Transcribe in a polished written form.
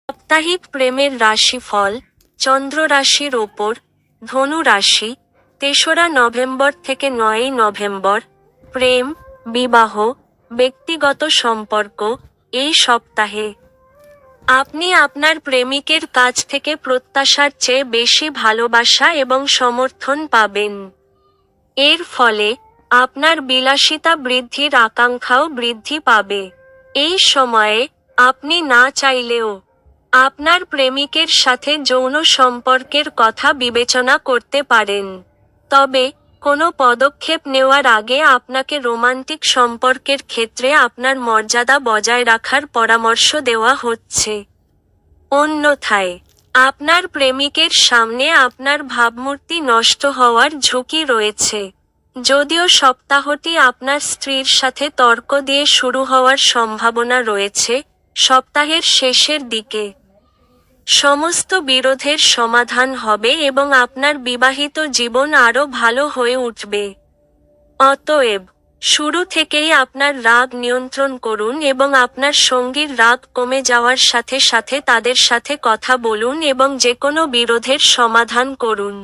সাপ্তাহিক প্রেমের রাশিফল চন্দ্র রাশির ওপর ধনু রাশি ৩রা নভেম্বর থেকে ৯ই নভেম্বর। প্রেম, বিবাহ, ব্যক্তিগত সম্পর্ক। এই সপ্তাহে আপনি আপনার প্রেমিকের কাছ থেকে প্রত্যাশার চেয়ে বেশি ভালোবাসা এবং সমর্থন পাবেন। এর ফলে আপনার বিলাসিতা বৃদ্ধির আকাঙ্ক্ষাও বৃদ্ধি পাবে। এই সময়ে আপনি না চাইলেও আপনার প্রেমিকের সাথে যৌন সম্পর্কের কথা বিবেচনা করতে পারেন। তবে কোনো পদক্ষেপ নেওয়ার আগে আপনাকে রোমান্টিক সম্পর্কের ক্ষেত্রে আপনার মর্যাদা বজায় রাখার পরামর্শ দেওয়া হচ্ছে। অন্যথায় আপনার প্রেমিকের সামনে আপনার ভাবমূর্তি নষ্ট হওয়ার ঝুঁকি রয়েছে। যদিও সপ্তাহটি আপনার স্ত্রীর সাথে তর্ক দিয়ে শুরু হওয়ার সম্ভাবনা রয়েছে, সপ্তাহের শেষের দিকে সমস্ত বিরোধের সমাধান হবে এবং আপনার বিবাহিত জীবন আরও ভালো হয়ে উঠবে। অতএব শুরু থেকেই আপনার রাগ নিয়ন্ত্রণ করুন এবং আপনার সঙ্গীর রাগ কমে যাওয়ার সাথে সাথে তাদের সাথে কথা বলুন এবং যেকোনো বিরোধের সমাধান করুন।